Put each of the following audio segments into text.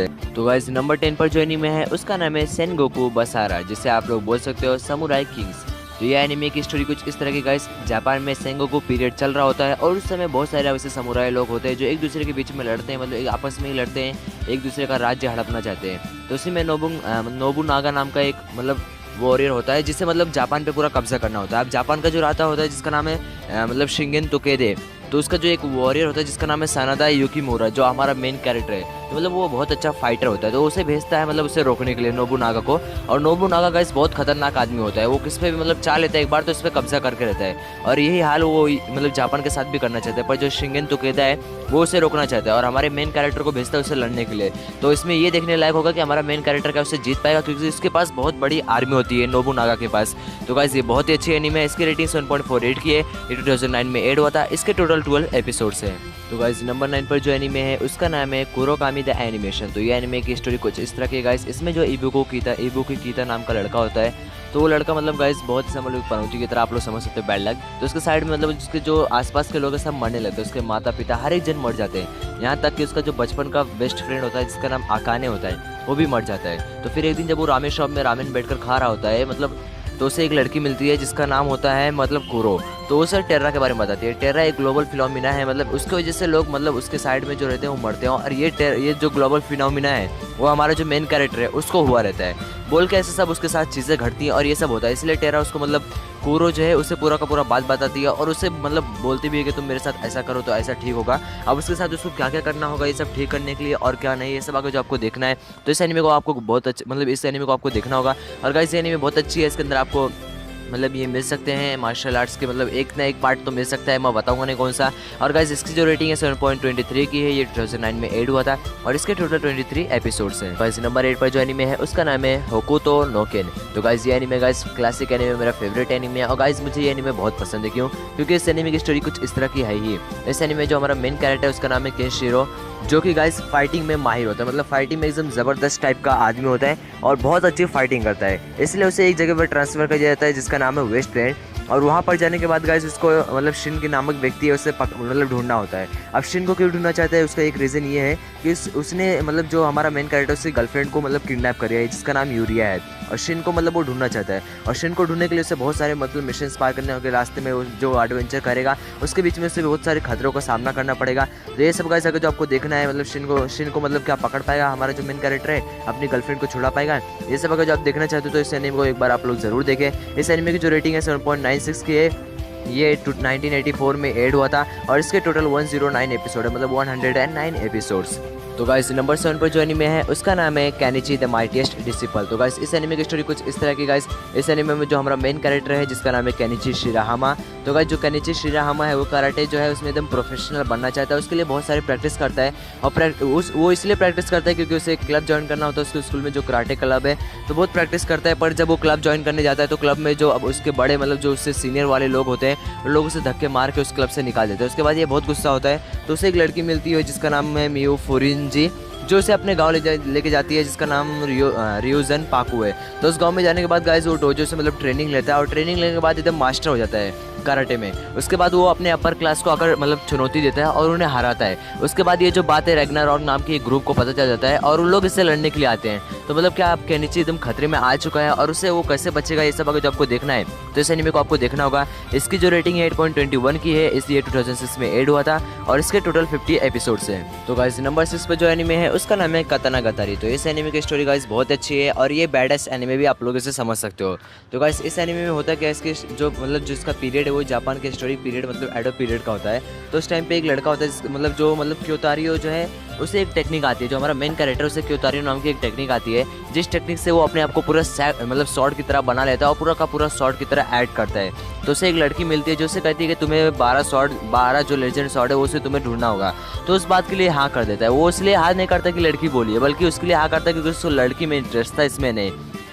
तो guys number 10 पर जो एनीमे है उसका नाम है सेनगोकू बसारा, जिसे आप लोग बोल सकते हो समुराई किंग्स। तो ये एनीमे की स्टोरी कुछ इस तरह की गाइस, जापान में सेनगोकू पीरियड चल रहा होता है और उस समय बहुत सारे वैसे समुराई लोग होते हैं जो एक दूसरे के बीच में लड़ते हैं, मतलब एक आपस में ही लड़ते हैं, एक दूसरे का राज्य हड़पना चाहते हैं। तो उसी में नोबुनागा नाम का एक मतलब वॉरियर होता है जिसे मतलब जापान पे पूरा कब्जा करना होता है। अब जापान का जो राजा होता है जिसका नाम है मतलब शिंगेन तोकेदे, तो उसका जो एक वॉरियर होता है जिसका नाम है सनादा युकीमुरा, जो हमारा मेन कैरेक्टर है, तो मतलब वो बहुत अच्छा फाइटर होता है। तो उसे भेजता है मतलब उसे रोकने के लिए नोबुनागा को। और नोबुनागा गाइस बहुत खतरनाक आदमी होता है, वो किस पे भी मतलब चाह लेता है एक बार तो उस पर कब्जा करके रहता है। और यही हाल वो मतलब जापान के साथ भी करना चाहता है, पर जो शिंगेन तोकेदा है वो उसे रोकना चाहता है और हमारे मेन कैरेक्टर को भेजता है उसे लड़ने के लिए। तो इसमें ये देखने लायक होगा कि हमारा मेन कैरेक्टर क्या उसे जीत पाएगा, क्योंकि इसके पास बहुत बड़ी आर्मी होती है नोबुनागा के पास। तो गाइस ये बहुत ही अच्छी एनीमे है, इसकी रेटिंग 7.48 की है, ये 2009 में एड हुआ था, इसके टोटल 12 एपिसोड्स हैं। तो गाइस नंबर 9 पर जो एनीमे है उसका नाम है कुरोकामी द एनिमेशन। तो ये एनीमे की स्टोरी कुछ इस तरह की गाइस, इसमें जो इबुकी कीता नाम का लड़का होता है, तो वो लड़का मतलब गाइस बहुत ही मतलब पनौती की तरह आप लोग समझ सकते हो, बैड लक। तो उसके साइड में मतलब उसके जो आसपास के लोग हैं सब मरने लगते हैं, उसके माता पिता हर एक जन मर जाते हैं, यहाँ तक कि उसका जो बचपन का बेस्ट फ्रेंड होता है जिसका नाम आकाने होता है वो भी मर जाता है। तो फिर एक दिन जब वो रामेन शॉप में रामेन बैठकर खा रहा होता है मतलब, तो उसे एक लड़की मिलती है जिसका नाम होता है मतलब कुरो। तो उसे टेर्रा के बारे में बताती है। टेर्रा एक ग्लोबल फिनोमिना है, मतलब उसकी वजह से लोग मतलब उसके साइड में जो रहते हैं वो मरते हैं, और ये जो ग्लोबल फिनोमिना है वो हमारा जो मेन कैरेक्टर है उसको हुआ रहता है। बोल के ऐसे सब उसके साथ चीज़ें घटती हैं और ये सब होता है, इसलिए टेर्रा उसको मतलब कुरो जो है उसे पूरा का पूरा बात बताती है और उसे मतलब बोलती भी है कि तुम मेरे साथ ऐसा करो तो ऐसा ठीक होगा। अब उसके साथ उसको क्या क्या करना होगा ये सब ठीक करने के लिए और क्या नहीं, ये सब आगे जो आपको देखना है। तो इस एनीमे को आपको बहुत अच्छा मतलब इस एनीमे को आपको देखना होगा। और गाइस ये एनीमे बहुत अच्छी है, इसके अंदर आपको मतलब ये मिल सकते हैं मार्शल आर्ट्स के मतलब एक ना एक पार्ट तो मिल सकता है, मैं बताऊंगा नहीं कौन सा। और गाइस इसकी जो रेटिंग है 7.23 की है, ये 2009 में एड हुआ था और इसके टोटल 23 एपिसोड्स हैं। गाइस नंबर 8 पर जो एनीमे है उसका नाम है होकुतो नो केन। तो गाइस ये एनीमे गाइस क्लासिक एनीमे मेरा फेवरेट एनीमे है और गाइस मुझे ये एनीमे बहुत पसंद है। क्यों? क्योंकि इस एनीमे की स्टोरी कुछ इस तरह की है ही। इस एनीमे जो हमारा मेन कैरेक्टर है उसका नाम है केनशिरो, जो कि गाइस फाइटिंग में माहिर होता है, मतलब फाइटिंग में एकदम ज़बरदस्त टाइप का आदमी होता है और बहुत अच्छी फाइटिंग करता है। इसलिए उसे एक जगह पर ट्रांसफ़र कर दिया जाता है जिसका नाम है वेस्ट लैंड। और वहाँ पर जाने के बाद गाइस उसको मतलब शिन के नामक व्यक्ति है उसे मतलब ढूंढना होता है। अब शिन को क्यों ढूंढना चाहता है, उसका एक रीज़न ये है कि उसने मतलब जो हमारा मेन कैरेक्टर उसकी गर्लफ्रेंड को मतलब किडनैप कर है जिसका नाम यूरिया है, और शिन को मतलब वो ढूंढना चाहता है। और शिन को ढूंढने के लिए उसे बहुत सारे मतलब मिशंस पार करने होंगे, रास्ते में जो एडवेंचर करेगा उसके बीच में उसे बहुत सारे खतरों का सामना करना पड़ेगा। तो ये सब गाइस अगर जो आपको देखना है मतलब शिन को मतलब क्या पकड़ पाएगा हमारा जो मेन कैरेक्टर है, अपनी गर्लफ्रेंड को छुड़ा पाएगा, ये सब अगर जो आप देखना चाहते हो तो इस एनीमे को एक बार आप लोग जरूर देखें। इस एनीमे की जो रेटिंग है 7.96 की है, ये 1984 में एड हुआ था और इसके टोटल 109 एपिसोड है, मतलब 109 एपिसोड्स। तो गाइस नंबर 7 पर जो एनीमे है उसका नाम है केनिची द माइटीएस्ट डिसिपल। तो गाइस इस एनीमे की स्टोरी कुछ इस तरह की गाइस, इस एनीमे में जो हमारा मेन कैरेक्टर है जिसका नाम है केनिची शिराहामा। तो गाइस जो केनिची शिराहामा है वो कराटे जो है उसमें एकदम प्रोफेशनल बनना चाहता है, उसके लिए बहुत सारी प्रैक्टिस करता है। और वो इसलिए प्रैक्टिस करता है क्योंकि उसे क्लब ज्वाइन करना होता है, उसके स्कूल में जो कराटे क्लब है, तो बहुत प्रैक्टिस करता है। पर जब वो क्लब ज्वाइन करने जाता है तो क्लब में जो अब उसके बड़े मतलब जो उससे सीनियर वाले लोग होते हैं उन लोग उसे धक्के मार के उस क्लब से निकाल देते हैं। उसके बाद ये बहुत गुस्सा होता है, तो उसे एक लड़की मिलती है जिसका नाम है मियो फुरिनजी, जो उसे अपने गांव लेके जाती है जिसका नाम रियोजन पाकू है। तो उस गांव में जाने के बाद गाइस वो डोजो से मतलब ट्रेनिंग लेता है और ट्रेनिंग लेने के बाद एकदम मास्टर हो जाता है कराटे में। उसके बाद वो अपने अपर क्लास को आकर मतलब चुनौती देता है और उन्हें हराता है। उसके बाद ये जो बात है रैग्नारॉक नाम के एक ग्रुप को पता चल जाता है और उन लोग इससे लड़ने के लिए आते हैं। तो मतलब क्या आप केनिची एकदम खतरे में आ चुका है और उससे वो कैसे बचेगा, ये सब अगर जो आपको देखना है तो इस एनीमे को आपको देखना होगा। इसकी जो रेटिंग है 8.21 की है, इसलिए 2006 में एड हुआ था और इसके टोटल 50 एपिसोड्स हैं। तो गाइस नंबर 6 पर जो एनीमे है उसका नाम है कतानागतारी। तो इस एनीमे की स्टोरी गाइस बहुत अच्छी है और ये बैडेस्ट एनीमे भी आप लोग इसे समझ सकते हो। तो गाइस इस एनीमे में होता क्या है, इसके जो मतलब जिसका पीरियड है वो जापान के स्टोरी पीरियड मतलब एडो पीरियड का होता है। तो उस टाइम पे एक लड़का होता है मतलब जो मतलब क्योतारियो जो है उसे एक टेक्निक आती है, जो हमारा मेन कैरेक्टर उसे क्योतारियो नाम की एक टेक्निक आती है, जिस टेक्निक से वो अपने आप को पूरा मतलब शॉर्ट की तरह बना लेता है और पूरा का पूरा शॉर्ट की तरह ऐड करता है। तो उसे एक लड़की मिलती है जो उसे कहती है कि तुम्हें 12 जो लेजेंड शॉर्ट है वो उसे तुम्हें ढूंढना होगा। तो उस बात के लिए हाँ कर देता है। वो इसलिए हाँ नहीं करता कि लड़की बोली है, बल्कि उसके लिए हाँ करता है क्योंकि उसको लड़की में इंटरेस्ट था, इसमें नहीं।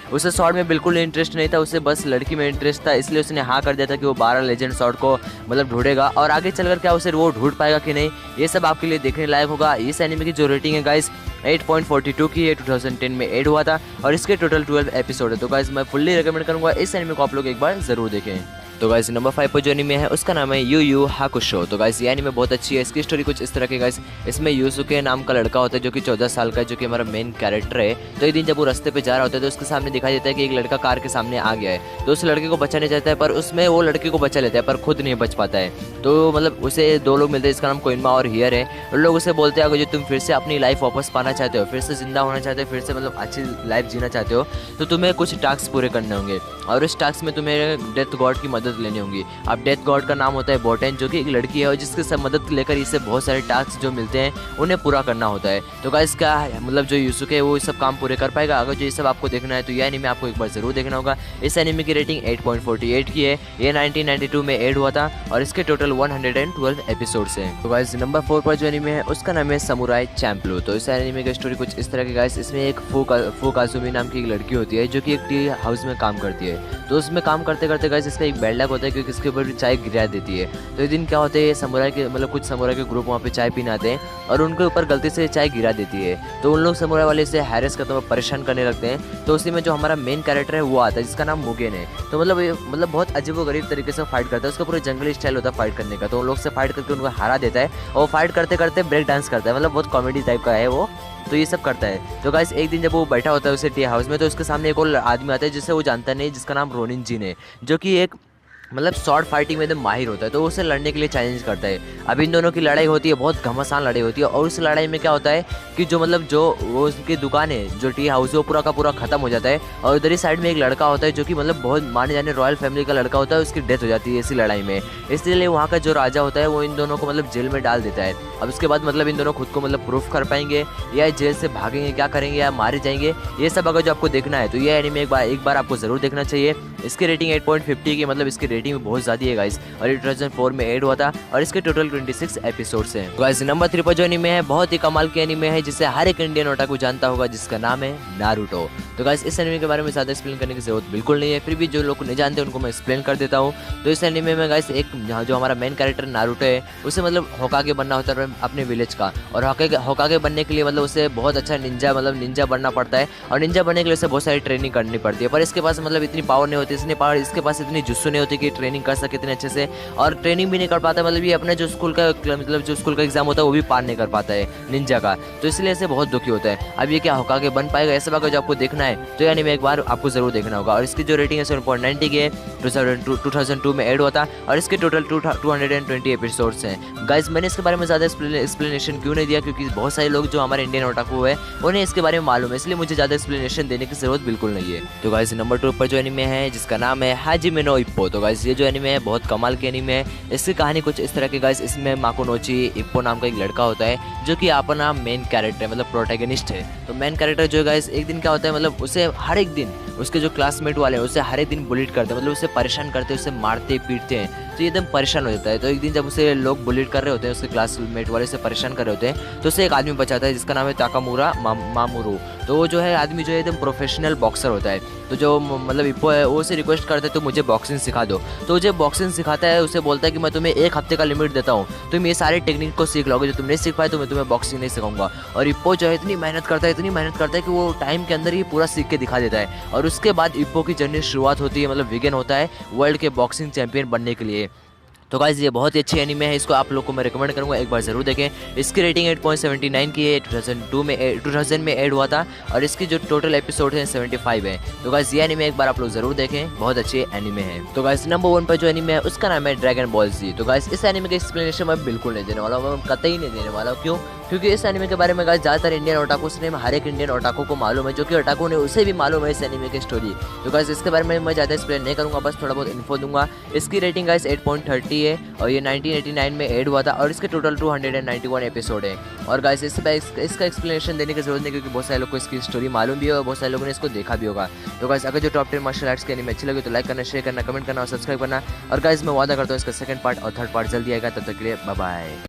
उसे शॉर्ट में बिल्कुल इंटरेस्ट नहीं था, उसे बस लड़की में इंटरेस्ट था, इसलिए उसने हाँ कर दिया था कि वो 12 लेजेंड शॉर्ट को मतलब ढूंढेगा। और आगे चलकर क्या उसे वो ढूंढ पाएगा कि नहीं, ये सब आपके लिए देखने लायक होगा। इस एनीमे की जो रेटिंग है गाइस 8.42 की है, 2010 में एड हुआ था और इसके टोटल 12 एपिसोड है। तो गाइस मैं फुल्ली रिकमेंड करूंगा इस एनीमे को आप लोग एक बार जरूर देखें। तो गाइस नंबर 5 पर जो एनीमे है उसका नाम है यू यू हाकुशो। तो गाइस ये एनीमे बहुत अच्छी है। इसकी स्टोरी कुछ इस तरह की गाइस, इसमें यूसुके नाम का लड़का होता है जो कि 14 साल का है, जो कि हमारा मेन कैरेक्टर है। तो एक दिन जब वो रास्ते पे जा रहा होता है तो उसके सामने दिखाई देता है कि एक लड़का कार के सामने आ गया है। तो उस लड़के को बचाने जाता है, पर उसमें वो लड़के को बचा लेता है पर खुद नहीं बच पाता है। तो मतलब उसे दो लोग मिलते हैं, इसका नाम कोइनमा और हियर है। उन लोग उसे बोलते हैं अगर जो तुम फिर से अपनी लाइफ वापस पाना चाहते हो, फिर से जिंदा होना चाहते हो, फिर से मतलब अच्छी लाइफ जीना चाहते हो, तो तुम्हें कुछ टास्क पूरे करने होंगे और उस टास्क में तुम्हें डेथ गॉड की मदद लेनी होगी। अब डेथ गॉड का नाम होता है बोटेन, जो कि एक लड़की है और जिसके सब मदद लेकर इसे बहुत सारे टास्क जो मिलते हैं उन्हें पूरा करना होता है। तो गाइस क्या है मतलब जो यूसुके है वो ये सब काम पूरे कर पाएगा? अगर जो ये सब आपको देखना है तो ये एनीमे आपको एक बार जरूर देखना होगा। इस एनीमे की रेटिंग 8.48 की है। ये 1992 में एड हुआ था और इसके टोटल 112 एपिसोड्स हैं। तो गाइस नंबर 4 पर जो एनीमे है उसका नाम है समुराई चैंप्लू। तो इस एनीमे की स्टोरी कुछ इस तरह की गाइस, इसमें एक फुकाजुमी नाम की एक लड़की होती है जो कि एक टी हाउस में काम करती है। तो उसमें काम करते करते गाइस इसका एक बैड लक होता है क्योंकि इसके ऊपर चाय गिरा देती है। तो एक दिन क्या होता है, समुराई के मतलब कुछ समुराई के ग्रुप वहाँ पे चाय पीने आते हैं और उनके ऊपर गलती से चाय गिरा देती है। तो उन लोग समुराई वाले से हैरेस करते हैं, परेशान करने लगते हैं। तो उसी में जो हमारा मेन कैरेक्टर है वो आता है जिसका नाम मुगेन है। तो मतलब बहुत अजीबोगरीब तरीके से फाइट करता है। उसका पूरा जंगली स्टाइल होता है फाइट करने का। तो उन लोग से फाइट करके उनको हरा देता है और फाइट करते करते ब्रेक डांस करता है। मतलब बहुत कॉमेडी टाइप का है वो। तो ये सब करता है। तो गाइस एक दिन जब वो बैठा होता है उसे टी हाउस में, तो उसके सामने एक और आदमी आता है जिसे वो जानता नहीं, जिसका नाम रोनिन जिन है, जो कि एक मतलब शॉर्ट फाइटिंग में एकदम माहिर होता है। तो उसे लड़ने के लिए चैलेंज करता है। अब इन दोनों की लड़ाई होती है, बहुत घमासान लड़ाई होती है। और उस लड़ाई में क्या होता है कि जो मतलब जो वो उसकी दुकान है, जो टी हाउस है, वो पूरा का पूरा खत्म हो जाता है। और उधर ही साइड में एक लड़का होता है जो कि मतलब बहुत माने जाने रॉयल फैमिली का लड़का होता है, उसकी डेथ हो जाती है इसी लड़ाई में। इसलिए वहाँ का जो राजा होता है वो इन दोनों को मतलब जेल में डाल देता है। अब उसके बाद मतलब इन दोनों खुद को मतलब प्रूफ कर पाएंगे या जेल से भागेंगे, क्या करेंगे या मारे जाएंगे, ये सब अगर जो आपको देखना है तो ये एनीमे एक बार आपको जरूर देखना चाहिए। इसकी रेटिंग 8.50 की, मतलब इसकी रेटिंग बहुत ज़्यादा है गाइस। और 2004 में एड हुआ था और इसके टोटल 26 एपिसोड्स हैं। गाइस नंबर 3 पर जो एनीमे है बहुत ही कमाल के एनीमे है जिसे हर एक इंडियन ओटाकू जानता होगा, जिसका नाम है नारुतो। तो गाइस इस एनीमे के बारे में ज़्यादा एक्सप्लेन करने की जरूरत बिल्कुल नहीं है, फिर भी जो लोग नहीं जानते उनको मैं एक्सप्लेन कर देता हूँ। तो इस एनीमे में गाइस एक जो हमारा मेन कैरेक्टर नारुतो है उसे मतलब होकागे बनना होता है अपने विलेज का। और होकागे बनने के लिए मतलब उसे बहुत अच्छा निंजा बनना पड़ता है। और निंजा बनने के लिए उसे बहुत सारी ट्रेनिंग करनी पड़ती है। पर इसके पास मतलब इतनी पावर नहीं होती, इसके पास इतनी जुस्सू नहीं होती कि ट्रेनिंग कर सके इतने अच्छे से। और ट्रेनिंग भी नहीं कर पाता, मतलब ये अपने जो स्कूल का एग्जाम होता है वो भी पार नहीं कर पाता है निंजा का। तो इसलिए इसे बहुत दुखी होता है। अब ये क्या होकागे बन पाएगा, ऐसा अगर जो आपको देखना है तो यानी में एक बार आपको जरूर देखना होगा। और इसकी जो रेटिंग है 7.90 की है। 2002 में एड हुआ था और इसके टोटल 220 एपिसोड्स हैं। गाइस मैंने इसके बारे में ज़्यादा एक्सप्लेनेशन क्यों नहीं दिया, क्योंकि बहुत सारे लोग जो हमारे इंडियन ओटाकू है उन्हें इसके बारे में मालूम है, इसलिए मुझे ज़्यादा एक्सप्लेनेशन देने की जरूरत बिल्कुल नहीं है। तो गाइस नंबर 2 पर जो एनीमे है जिसका नाम है हाजिमे नो इप्पो। तो गाइस ये जो एनीमे है बहुत कमाल के एनीमे है। इसकी कहानी कुछ इस तरह की गाइस, इसमें माकुनोची इप्पो नाम का एक लड़का होता है जो कि अपना मेन कैरेक्टर है, मतलब प्रोटैगनिस्ट है। तो मेन कैरेक्टर जो है गाइस एक दिन क्या होता है, मतलब उसे हर एक दिन उसके जो क्लासमेट वाले हैं उसे हर एक दिन बुलिट करते हैं, मतलब उसे परेशान करते हैं, उसे मारते पीटते हैं। तो ये एकदम परेशान हो जाता है। तो एक दिन जब उसे लोग बुलिट कर रहे होते हैं, उसके क्लासमेट वाले से परेशान कर रहे होते हैं, तो उसे एक आदमी बचाता है जिसका नाम है ताकामुरा मामुरू। तो वो जो है आदमी जो है एकदम प्रोफेशनल बॉक्सर होता है। तो जो मतलब इप्पो है वो उसे रिक्वेस्ट करता है तो मुझे बॉक्सिंग सिखा दो। तो मुझे बॉक्सिंग सिखाता है, उसे बोलता है कि मैं तुम्हें 1 हफ्ते का लिमिट देता हूँ, तुम ये सारे टेक्निक को सीख लोगे, जो तुम नहीं सीख पाए तो मैं तुम्हें बॉक्सिंग नहीं सिखाऊंगा। और इप्पो जो है इतनी मेहनत करता है कि वो टाइम के अंदर ही पूरा सीख के दिखा देता है। और उसके बाद इप्पो की जर्नी शुरुआत होती है, मतलब विगन होता है वर्ल्ड के बॉक्सिंग चैंपियन बनने के लिए। तो गाइस ये बहुत ही अच्छी एनीमे है, इसको आप लोग को मैं रिकमेंड करूंगा एक बार जरूर देखें। इसकी रेटिंग 8.79 की है। 2000 में एड हुआ था और इसकी जो टोटल एपिसोड है 75 है। तो गाइस ये एनीमे एक बार आप लोग जरूर देखें, बहुत अच्छी एनीमे है। तो गाइस नंबर 1 पर जो एनीमे है उसका नाम है ड्रैगन बॉल जी। तो गाइस इस एनीमे का एक्सप्लेनेशन मैं बिल्कुल नहीं देने वाला हूँ, मैं कतई नहीं देने वाला हूँ। क्यों? क्योंकि इस एनीमे के बारे में गाइस ज़्यादातर इंडियन ओटाकू ने हर एक इंडियन ओटाकू को मालूम है, जो कि ओटाकू ने उसे भी मालूम है इस एनीमे की स्टोरी। तो गाइस इसके बारे में मैं ज़्यादा एक्सप्लेन नहीं करूँगा, बस थोड़ा बहुत इन्फो दूंगा। इसकी रेटिंग गाइस 8.30 है और ये 1989 में एड हुआ था और इसके टोटल 291 एपिसोड है। और गाइस इसका एक्सप्लेनेशन देने की जरूरत नहीं, क्योंकि बहुत सारे लोग को इसकी स्टोरी मालूम भी है और बहुत सारे लोगों ने इसको देखा भी होगा। तो गाइस अगर जो टॉप 10 मार्शल आर्ट्स के एनीमे अच्छे लगे तो लाइक करना, शेयर करना, कमेंट करना और सब्सक्राइब करना। और गाइस मैं वादा करता हूँ इसका सेकंड पार्ट और थर्ड पार्ट जल्दी आएगा, तब तक के लिए बाय बाय।